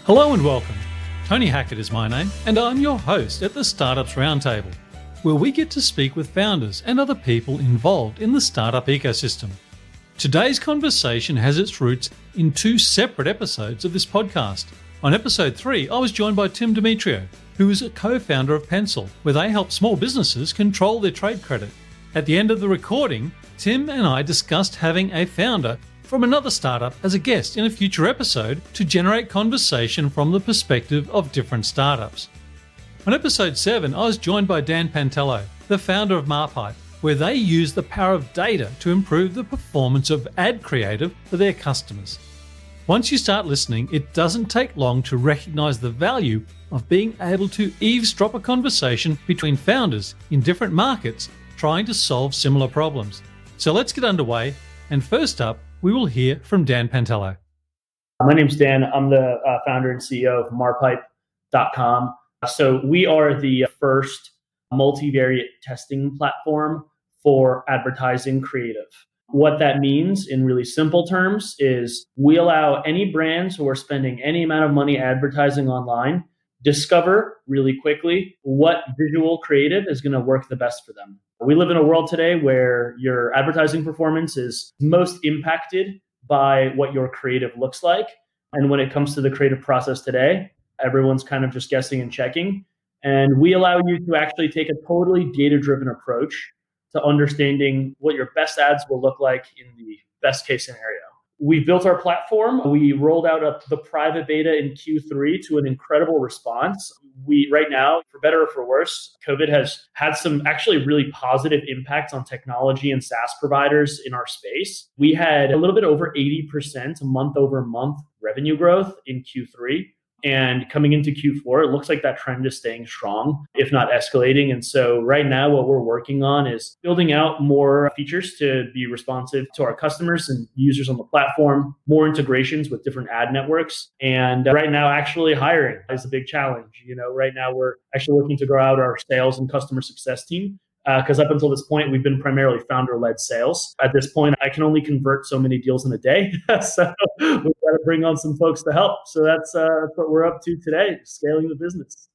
Hello and welcome. Tony Hackett is my name, and I'm your host at the Startups Roundtable, where we get to speak with founders and other people involved in the startup ecosystem. Today's conversation has its roots in two separate episodes of this podcast. On episode 3, I was joined by Tim Demetriou, who is a co-founder of Pencil, where they help small businesses control their trade credit. At the end of the recording, Tim and I discussed having a founder from another startup as a guest in a future episode to generate conversation from the perspective of different startups. On episode 7, I was joined by Dan Pantello, the founder of Marpipe, where they use the power of data to improve the performance of ad creative for their customers. Once you start listening, it doesn't take long to recognize the value of being able to eavesdrop a conversation between founders in different markets trying to solve similar problems. So let's get underway, and first up, we will hear from Dan Pantello. My name's Dan. I'm the founder and CEO of Marpipe.com. So we are the first multivariate testing platform for advertising creative. What that means in really simple terms is we allow any brands who are spending any amount of money advertising online discover really quickly what visual creative is going to work the best for them. We live in a world today where your advertising performance is most impacted by what your creative looks like. And when it comes to the creative process today, everyone's kind of just guessing and checking. And we allow you to actually take a totally data-driven approach to understanding what your best ads will look like in the best case scenario. We built our platform. We rolled out the private beta in Q3 to an incredible response. Right now, for better or for worse, COVID has had some actually really positive impacts on technology and SaaS providers in our space. We had a little bit over 80% month over month revenue growth in Q3. And coming into Q4, it looks like that trend is staying strong, if not escalating. And so right now, what we're working on is building out more features to be responsive to our customers and users on the platform, more integrations with different ad networks. And right now, actually hiring is a big challenge. Right now, we're actually looking to grow out our sales and customer success team. Because up until this point, we've been primarily founder-led sales. At this point, I can only convert so many deals in a day. So we've got to bring on some folks to help. So that's what we're up to today, scaling the business.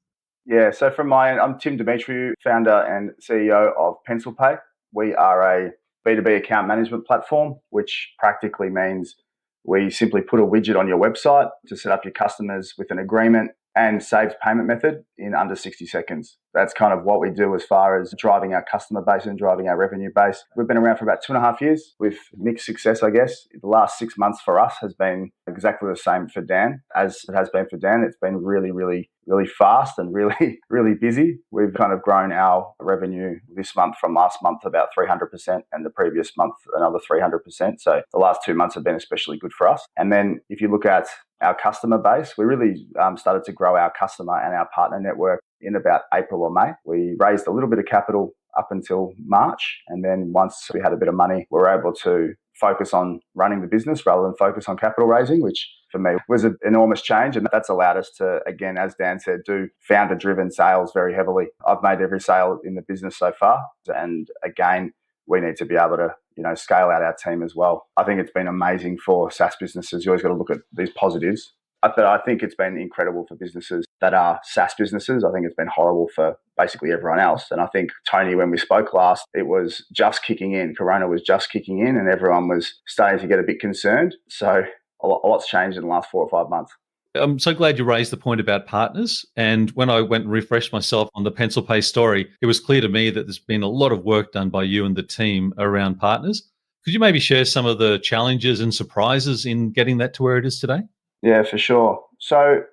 Yeah, so from my end, I'm Tim Demetriou, founder and CEO of Pencil Marpipe. We are a B2B account management platform, which practically means we simply put a widget on your website to set up your customers with an agreement and saves payment method in under 60 seconds. That's kind of what we do as far as driving our customer base and driving our revenue base. We've been around for about 2.5 years with mixed success, I guess. The last 6 months for us has been exactly the same for Dan as it has been for Dan. It's been really, really, really fast and really, really busy. We've kind of grown our revenue this month from last month about 300% and the previous month another 300%. So the last 2 months have been especially good for us. And then if you look at our customer base, we really started to grow our customer and our partner network in about April or May. We raised a little bit of capital up until March. And then once we had a bit of money, we were able to focus on running the business rather than focus on capital raising, which for me was an enormous change. And that's allowed us to, again, as Dan said, do founder-driven sales very heavily. I've made every sale in the business so far. And again, we need to be able to scale out our team as well. I think it's been amazing for SaaS businesses. You always got to look at these positives. But I think it's been incredible for businesses that are SaaS businesses. I think it's been horrible for basically everyone else. And I think, Tony, when we spoke last, it was just kicking in. Corona was just kicking in and everyone was starting to get a bit concerned. So a lot's changed in the last 4 or 5 months. I'm so glad you raised the point about partners. And when I went and refreshed myself on the Pencil Pay story, it was clear to me that there's been a lot of work done by you and the team around partners. Could you maybe share some of the challenges and surprises in getting that to where it is today? Yeah, for sure. So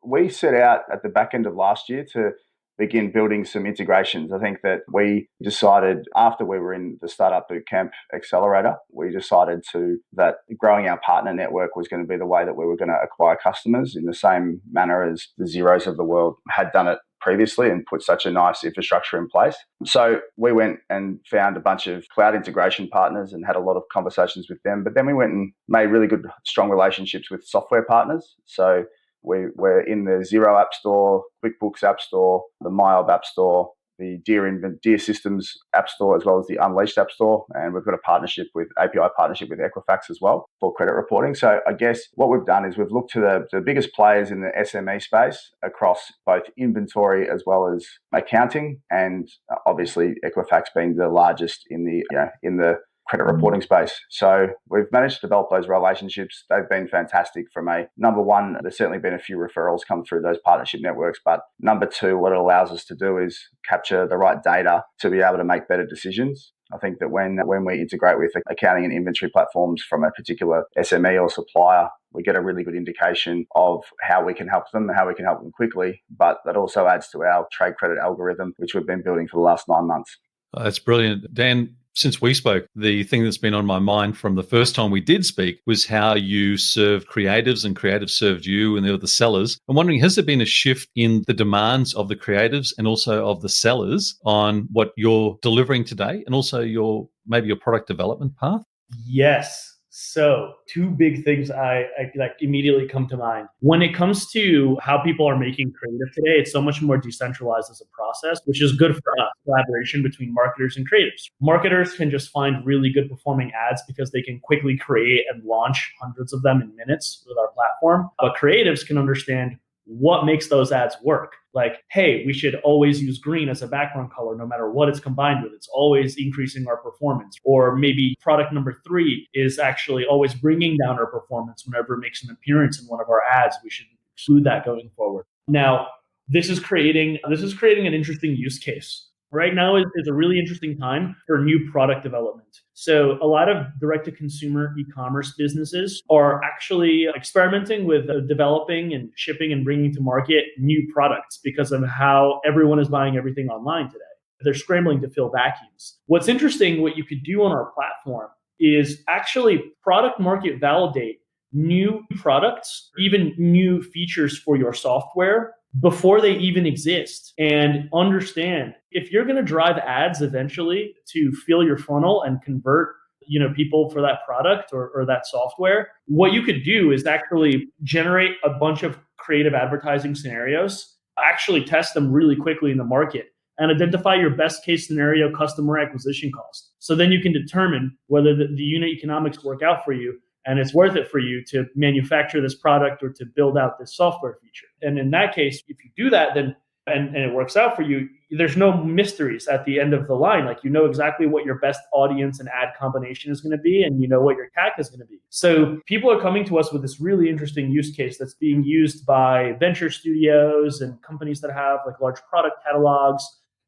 we set out at the back end of last year to begin building some integrations. I think that we decided after we were in the Startup Bootcamp Accelerator, we decided that growing our partner network was going to be the way that we were going to acquire customers in the same manner as the Xeros of the world had done it previously and put such a nice infrastructure in place. So we went and found a bunch of cloud integration partners and had a lot of conversations with them. But then we went and made really good, strong relationships with software partners. So we're in the Xero App Store, QuickBooks App Store, the MyOb App Store, the Deer Systems App Store as well as the Unleashed App Store. And we've got a API partnership with Equifax as well for credit reporting. So I guess what we've done is we've looked to the biggest players in the SME space across both inventory as well as accounting, and obviously Equifax being the largest in the credit reporting space. So we've managed to develop those relationships. They've been fantastic from a number one. There's certainly been a few referrals come through those partnership networks, but number two, what it allows us to do is capture the right data to be able to make better decisions. I think that when we integrate with accounting and inventory platforms from a particular SME or supplier, we get a really good indication of how we can help them, how we can help them quickly, but that also adds to our trade credit algorithm, which we've been building for the last 9 months. That's brilliant. Dan, since we spoke, the thing that's been on my mind from the first time we did speak was how you served creatives and creatives served you and they were the sellers. I'm wondering, has there been a shift in the demands of the creatives and also of the sellers on what you're delivering today and also maybe your product development path? Yes. So two big things I like immediately come to mind. When it comes to how people are making creative today, it's so much more decentralized as a process, which is good for us, collaboration between marketers and creatives. Marketers can just find really good performing ads because they can quickly create and launch hundreds of them in minutes with our platform. But creatives can understand what makes those ads work. Like, hey, we should always use green as a background color, no matter what it's combined with. It's always increasing our performance. Or maybe product number 3 is actually always bringing down our performance whenever it makes an appearance in one of our ads. We should exclude that going forward. Now, this is creating an interesting use case. Right now is a really interesting time for new product development. So a lot of direct-to-consumer e-commerce businesses are actually experimenting with developing and shipping and bringing to market new products because of how everyone is buying everything online today. They're scrambling to fill vacuums. What's interesting, what you could do on our platform is actually product market validate new products, even new features for your software before they even exist, and understand if you're going to drive ads eventually to fill your funnel and convert people for that product or that software, what you could do is actually generate a bunch of creative advertising scenarios, actually test them really quickly in the market, and identify your best case scenario customer acquisition cost. So then you can determine whether the unit economics work out for you and it's worth it for you to manufacture this product or to build out this software feature. And in that case, if you do that, then and it works out for you, there's no mysteries at the end of the line. Like, you know exactly what your best audience and ad combination is going to be, and you know what your CAC is going to be. So people are coming to us with this really interesting use case that's being used by venture studios and companies that have like large product catalogs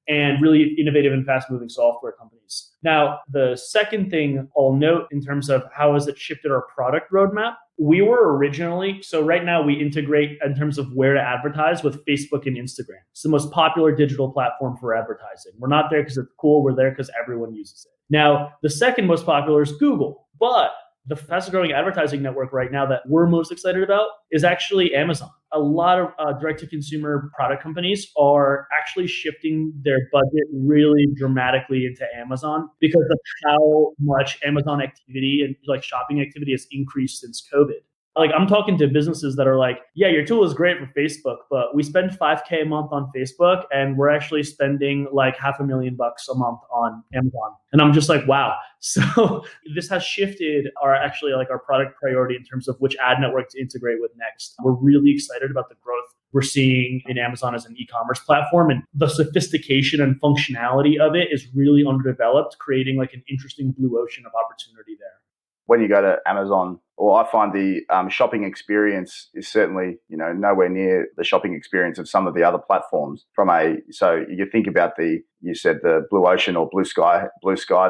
and really innovative and fast-moving software companies. Now, the second thing I'll note in terms of how has it shifted our product roadmap, we were originally, so right now we integrate in terms of where to advertise with Facebook and Instagram. It's the most popular digital platform for advertising. We're not there because it's cool, we're there because everyone uses it. Now, the second most popular is Google, but the fastest growing advertising network right now that we're most excited about is actually Amazon. A lot of direct-to-consumer product companies are actually shifting their budget really dramatically into Amazon because of how much Amazon activity and like shopping activity has increased since COVID. Like, I'm talking to businesses that are like, yeah, your tool is great for Facebook, but we spend $5,000 a month on Facebook and we're actually spending like $500,000 a month on Amazon. And I'm just like, wow. So this has shifted our product priority in terms of which ad network to integrate with next. We're really excited about the growth we're seeing in Amazon as an e-commerce platform, and the sophistication and functionality of it is really underdeveloped, creating like an interesting blue ocean of opportunity there. When you go to Amazon, I find the shopping experience is certainly, nowhere near the shopping experience of some of the other platforms. So you think about you said the blue ocean or blue sky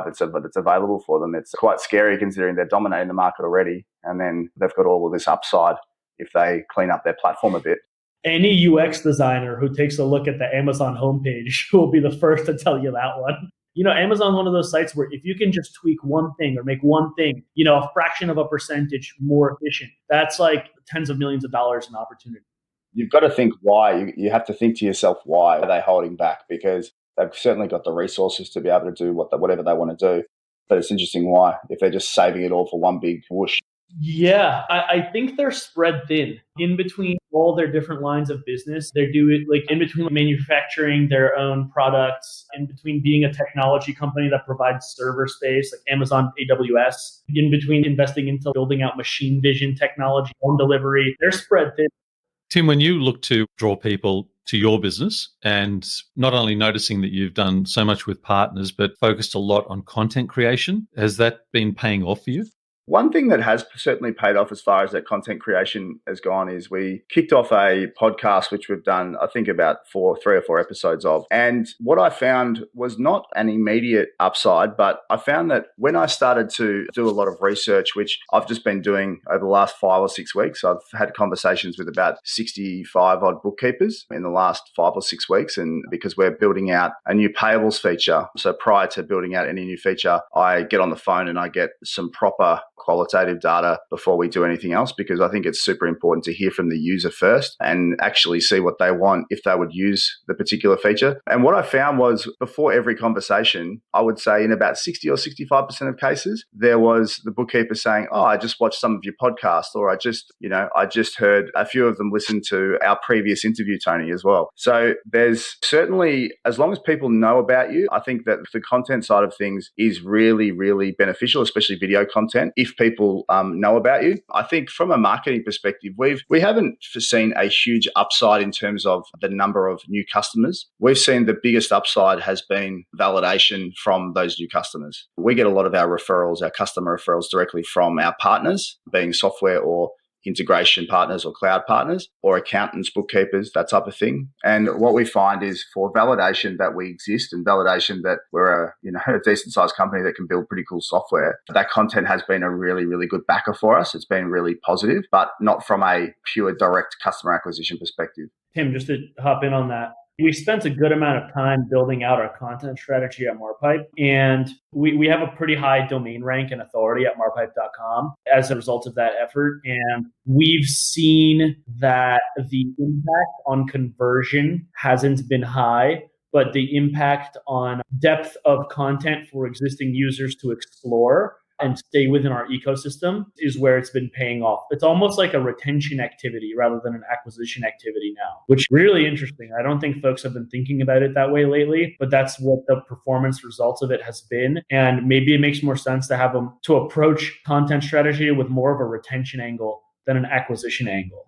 that's available for them. It's quite scary considering they're dominating the market already, and then they've got all of this upside if they clean up their platform a bit. Any UX designer who takes a look at the Amazon homepage will be the first to tell you that one. Amazon's one of those sites where if you can just tweak one thing or make one thing, a fraction of a percentage more efficient, that's like tens of millions of dollars in opportunity. You've got to think why. You have to think to yourself, why are they holding back? Because they've certainly got the resources to be able to do whatever they want to do. But it's interesting why, if they're just saving it all for one big whoosh. Yeah, I think they're spread thin in between all their different lines of business. They do it like in between manufacturing their own products, in between being a technology company that provides server space like Amazon AWS, in between investing into building out machine vision technology, home delivery. They're spread thin. Tim, when you look to draw people to your business and not only noticing that you've done so much with partners, but focused a lot on content creation, has that been paying off for you? One thing that has certainly paid off as far as that content creation has gone is we kicked off a podcast, which we've done, I think, about 3 or 4 episodes of. And what I found was not an immediate upside, but I found that when I started to do a lot of research, which I've just been doing over the last 5 or 6 weeks, I've had conversations with about 65 odd bookkeepers in the last 5 or 6 weeks. And because we're building out a new payables feature, so prior to building out any new feature, I get on the phone and I get some proper qualitative data before we do anything else, because I think it's super important to hear from the user first and actually see what they want if they would use the particular feature. And what I found was before every conversation, I would say in about 60 or 65% of cases, there was the bookkeeper saying, "Oh, I just watched some of your podcasts," or I just heard a few of them listen to our previous interview, Tony, as well. So there's certainly, as long as people know about you, I think that the content side of things is really, really beneficial, especially video content. If people know about you, I think from a marketing perspective, we haven't seen a huge upside in terms of the number of new customers. We've seen the biggest upside has been validation from those new customers. We get a lot of our referrals, our customer referrals directly from our partners, being software or integration partners or cloud partners or accountants, bookkeepers, that type of thing. And what we find is for validation that we exist and validation that we're a decent sized company that can build pretty cool software, that content has been a really, really good backer for us. It's been really positive, but not from a pure direct customer acquisition perspective. Tim, just to hop in on that, we spent a good amount of time building out our content strategy at Marpipe, and we have a pretty high domain rank and authority at marpipe.com as a result of that effort. And we've seen that the impact on conversion hasn't been high, but the impact on depth of content for existing users to explore and stay within our ecosystem is where it's been paying off. It's almost like a retention activity rather than an acquisition activity now, which is really interesting. I don't think folks have been thinking about it that way lately, but that's what the performance results of it has been. And maybe it makes more sense to have them to approach content strategy with more of a retention angle than an acquisition angle.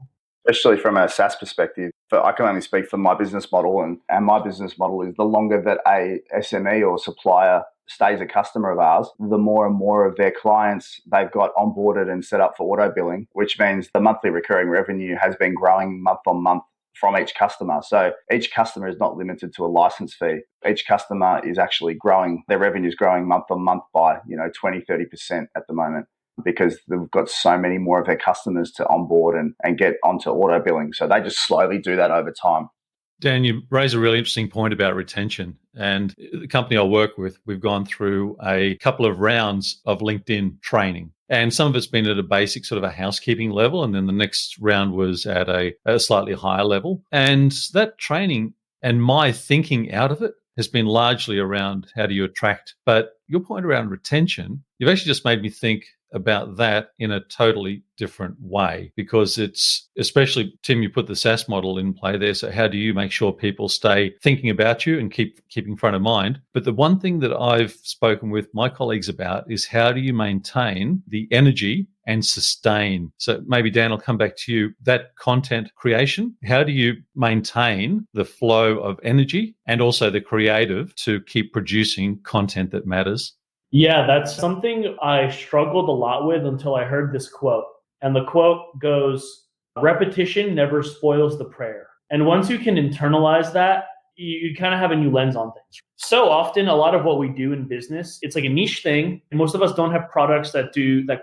Especially from a SaaS perspective, I can only speak for my business model, and my business model is the longer that a SME or supplier stays a customer of ours, the more and more of their clients they've got onboarded and set up for auto billing, which means the monthly recurring revenue has been growing month on month from each customer. So each customer is not limited to a license fee. Each customer is actually growing, their revenue is growing month on month by 20, 30% at the moment, because they've got so many more of their customers to onboard and get onto auto billing. So they just slowly do that over time. Dan, you raise a really interesting point about retention. And the company I work with, we've gone through a couple of rounds of LinkedIn training. And some of it's been at a basic sort of a housekeeping level. And then the next round was at a slightly higher level. And that training and my thinking out of it has been largely around how do you attract. But your point around retention, you've actually just made me think about that in a totally different way, because it's, especially Tim, you put the SaaS model in play there. So how do you make sure people stay thinking about you and keep in front of mind? But the one thing that I've spoken with my colleagues about is how do you maintain the energy and sustain? So maybe Dan, I'll come back to you. That content creation, how do you maintain the flow of energy and also the creative to keep producing content that matters? Yeah, that's something I struggled a lot with until I heard this quote. And the quote goes, "Repetition never spoils the prayer." And once you can internalize that, you kind of have a new lens on things. So often, a lot of what we do in business, it's like a niche thing. And most of us don't have products that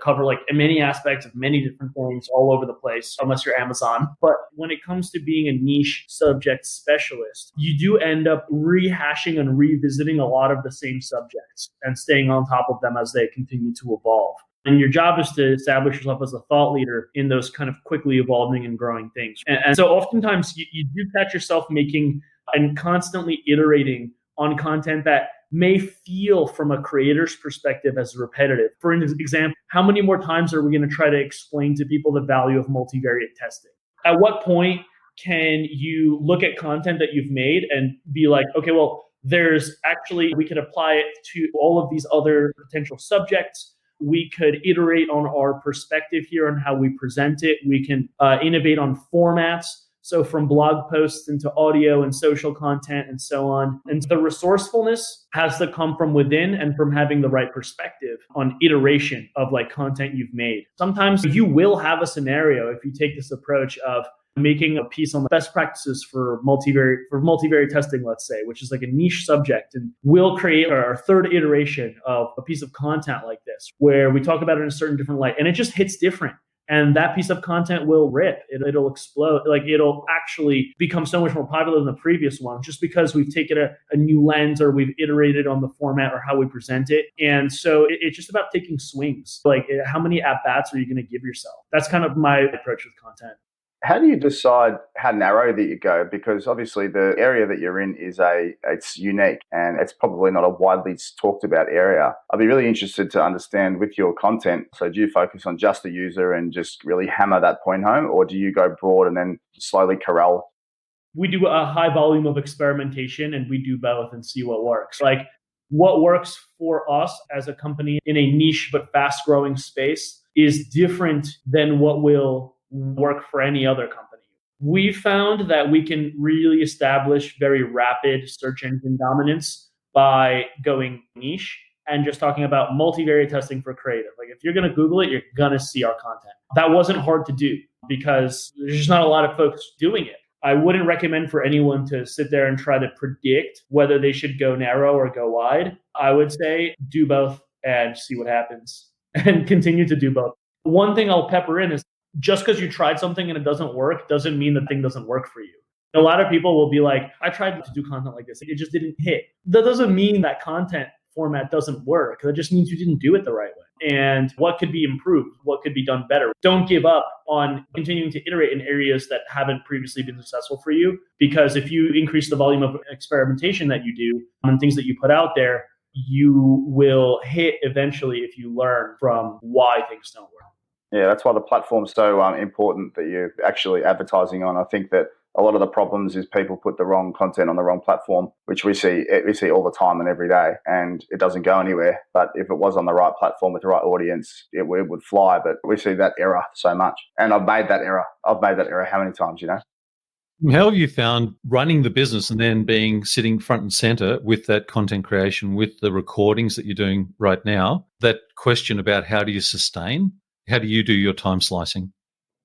cover like many aspects of many different things all over the place, unless you're Amazon. But when it comes to being a niche subject specialist, you do end up rehashing and revisiting a lot of the same subjects and staying on top of them as they continue to evolve. And your job is to establish yourself as a thought leader in those kind of quickly evolving and growing things. And so oftentimes you do catch yourself making and constantly iterating on content that may feel from a creator's perspective as repetitive. For example, how many more times are we going to try to explain to people the value of multivariate testing? At what point can you look at content that you've made and be like, okay, well, we could apply it to all of these other potential subjects. We could iterate on our perspective here on how we present it. We can innovate on formats. So from blog posts into audio and social content and so on. And the resourcefulness has to come from within and from having the right perspective on iteration of like content you've made. Sometimes you will have a scenario if you take this approach of making a piece on the best practices for multivariate testing, let's say, which is like a niche subject. And we'll create our third iteration of a piece of content like this, where we talk about it in a certain different light. And it just hits different. And that piece of content will rip. It'll explode. Like it'll actually become so much more popular than the previous one, just because we've taken a new lens or we've iterated on the format or how we present it. And so it's just about taking swings. Like how many at-bats are you going to give yourself? That's kind of my approach with content. How do you decide how narrow that you go? Because obviously the area that you're in it's unique and it's probably not a widely talked about area. I'd be really interested to understand with your content. So do you focus on just the user and just really hammer that point home, or do you go broad and then slowly corral? We do a high volume of experimentation and we do both and see what works. Like what works for us as a company in a niche but fast growing space is different than what will work for any other company. We found that we can really establish very rapid search engine dominance by going niche and just talking about multivariate testing for creative. Like if you're going to Google it, you're going to see our content. That wasn't hard to do because there's just not a lot of folks doing it. I wouldn't recommend for anyone to sit there and try to predict whether they should go narrow or go wide. I would say do both and see what happens and continue to do both. One thing I'll pepper in is just because you tried something and it doesn't work doesn't mean the thing doesn't work for you. A lot of people will be like, I tried to do content like this. It just didn't hit. That doesn't mean that content format doesn't work. That just means you didn't do it the right way. And what could be improved? What could be done better? Don't give up on continuing to iterate in areas that haven't previously been successful for you. Because if you increase the volume of experimentation that you do and things that you put out there, you will hit eventually if you learn from why things don't work. Yeah, that's why the platform's so important that you're actually advertising on. I think that a lot of the problems is people put the wrong content on the wrong platform, which we see all the time and every day, and it doesn't go anywhere. But if it was on the right platform with the right audience, it would fly. But we see that error so much. And I've made that error how many times, How have you found running the business and then sitting front and center with that content creation, with the recordings that you're doing right now, that question about how do you sustain? How do you do your time slicing?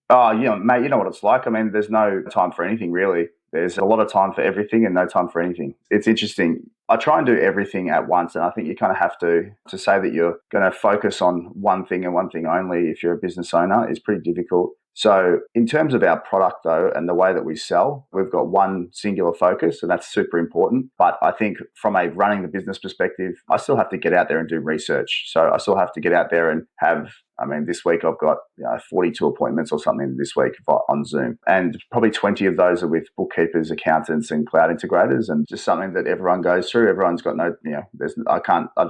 Oh, mate, you know what it's like. I mean, there's no time for anything, really. There's a lot of time for everything and no time for anything. It's interesting. I try and do everything at once, and I think you kind of have to say that you're going to focus on one thing and one thing only if you're a business owner is pretty difficult. So in terms of our product, though, and the way that we sell, we've got one singular focus, and that's super important. But I think from a running the business perspective, I still have to get out there and do research. So I still have to get out there and this week I've got 42 appointments or something this week on Zoom. And probably 20 of those are with bookkeepers, accountants, and cloud integrators, and just something that everyone goes through. Everyone's got I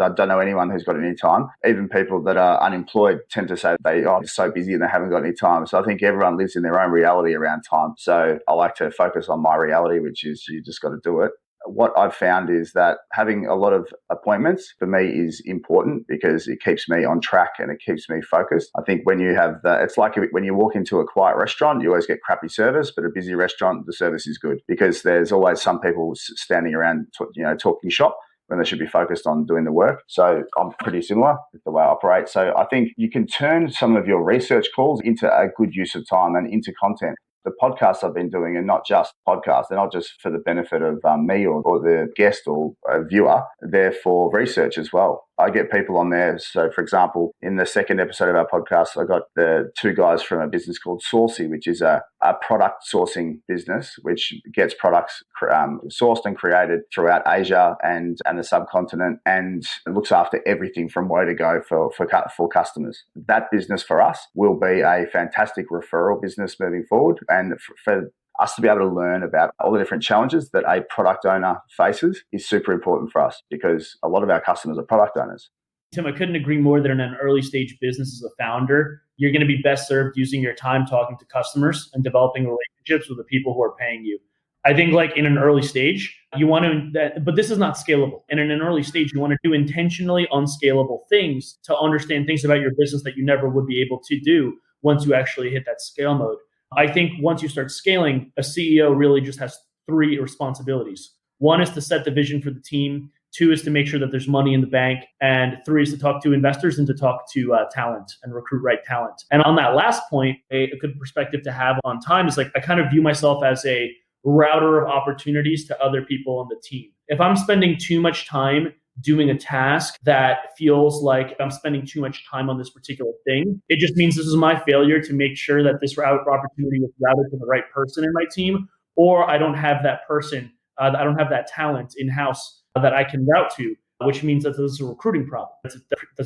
don't know anyone who's got any time. Even people that are unemployed tend to say they're so busy and they haven't got any time. So I think everyone lives in their own reality around time. So I like to focus on my reality, which is you just got to do it. What I've found is that having a lot of appointments for me is important because it keeps me on track and it keeps me focused. I think when you have it's like when you walk into a quiet restaurant, you always get crappy service, but a busy restaurant, the service is good because there's always some people standing around, talking shop when they should be focused on doing the work. So I'm pretty similar with the way I operate. So I think you can turn some of your research calls into a good use of time and into content. The podcasts I've been doing are not just podcasts. They're not just for the benefit of me or the guest or a viewer. They're for research as well. I get people on there. So, for example, in the second episode of our podcast, I got the two guys from a business called Saucy, which is a product sourcing business, which gets products sourced and created throughout Asia and the subcontinent, and looks after everything from where to go for customers. That business for us will be a fantastic referral business moving forward. And for us to be able to learn about all the different challenges that a product owner faces is super important for us because a lot of our customers are product owners. Tim, I couldn't agree more that in an early stage business as a founder, you're going to be best served using your time talking to customers and developing relationships with the people who are paying you. I think like in an early stage, you want to, but this is not scalable. And in an early stage, you want to do intentionally unscalable things to understand things about your business that you never would be able to do once you actually hit that scale mode. I think once you start scaling, a CEO really just has three responsibilities. One is to set the vision for the team. Two is to make sure that there's money in the bank. And three is to talk to investors and to talk to talent and recruit right talent. And on that last point, a good perspective to have on time is like, I kind of view myself as a router of opportunities to other people on the team. If I'm spending too much time doing a task that feels like I'm spending too much time on this particular thing, it just means this is my failure to make sure that this opportunity is routed to the right person in my team, or I don't have that person, I don't have that talent in-house that I can route to, which means that this is a recruiting problem. That's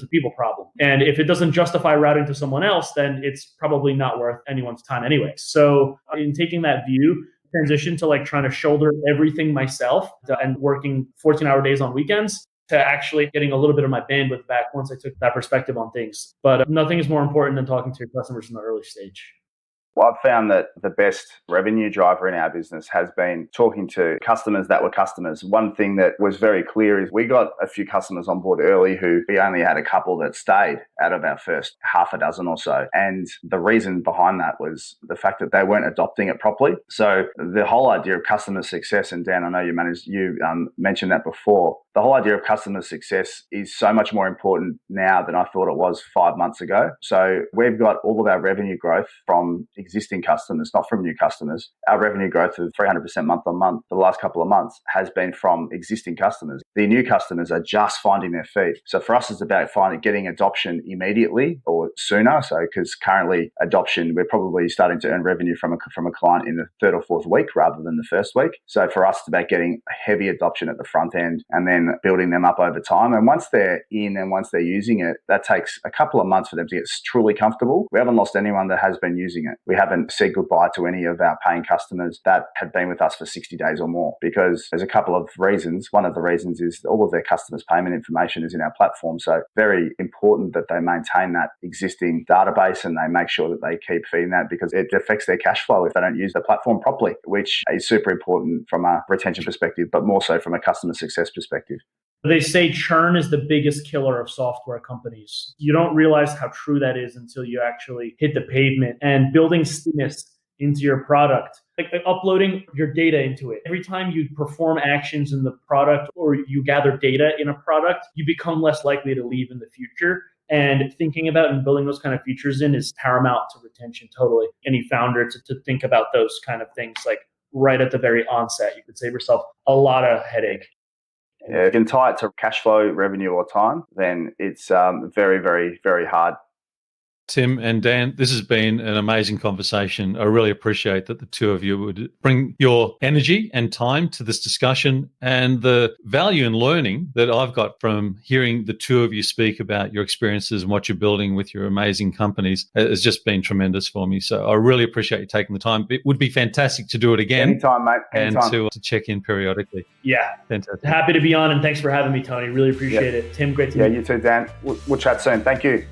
a people problem. And if it doesn't justify routing to someone else, then it's probably not worth anyone's time anyway. So in taking that view, transition to like trying to shoulder everything myself and working 14-hour days on weekends to actually getting a little bit of my bandwidth back once I took that perspective on things. But nothing is more important than talking to your customers in the early stage. Well, I've found that the best revenue driver in our business has been talking to customers that were customers. One thing that was very clear is we got a few customers on board early who we only had a couple that stayed out of our first half a dozen or so. And the reason behind that was the fact that they weren't adopting it properly. So the whole idea of customer success, and Dan, I know you mentioned that before, the whole idea of customer success is so much more important now than I thought it was 5 months ago. So we've got all of our revenue growth from existing customers, not from new customers. Our revenue growth of 300% month on month for the last couple of months has been from existing customers. The new customers are just finding their feet. So for us, it's about getting adoption immediately or sooner. So because currently adoption, we're probably starting to earn revenue from a client in the third or fourth week rather than the first week. So for us, it's about getting a heavy adoption at the front end and then building them up over time. And once they're in and once they're using it, that takes a couple of months for them to get truly comfortable. We haven't lost anyone that has been using it. We haven't said goodbye to any of our paying customers that have been with us for 60 days or more because there's a couple of reasons. One of the reasons is all of their customers' payment information is in our platform. So very important that they maintain that existing database and they make sure that they keep feeding that because it affects their cash flow if they don't use the platform properly, which is super important from a retention perspective, but more so from a customer success perspective. They say churn is the biggest killer of software companies. You don't realize how true that is until you actually hit the pavement. And building stickiness into your product, like uploading your data into it. Every time you perform actions in the product or you gather data in a product, you become less likely to leave in the future. And thinking about and building those kind of features in is paramount to retention, totally. Any founder to think about those kind of things like right at the very onset, you could save yourself a lot of headache. Yeah, if you can tie it to cash flow, revenue, or time, then it's very, very, very hard. Tim and Dan, this has been an amazing conversation. I really appreciate that the two of you would bring your energy and time to this discussion, and the value and learning that I've got from hearing the two of you speak about your experiences and what you're building with your amazing companies has just been tremendous for me. So I really appreciate you taking the time. It would be fantastic to do it again. Anytime, mate. Anytime. And to check in periodically. Yeah. Fantastic. Happy to be on, and thanks for having me, Tony. Really appreciate it. Tim, great to meet you. Yeah, you too, Dan. We'll chat soon. Thank you.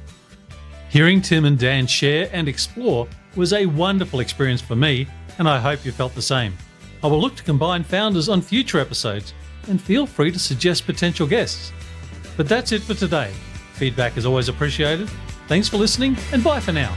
Hearing Tim and Dan share and explore was a wonderful experience for me, and I hope you felt the same. I will look to combine founders on future episodes, and feel free to suggest potential guests. But that's it for today. Feedback is always appreciated. Thanks for listening, and bye for now.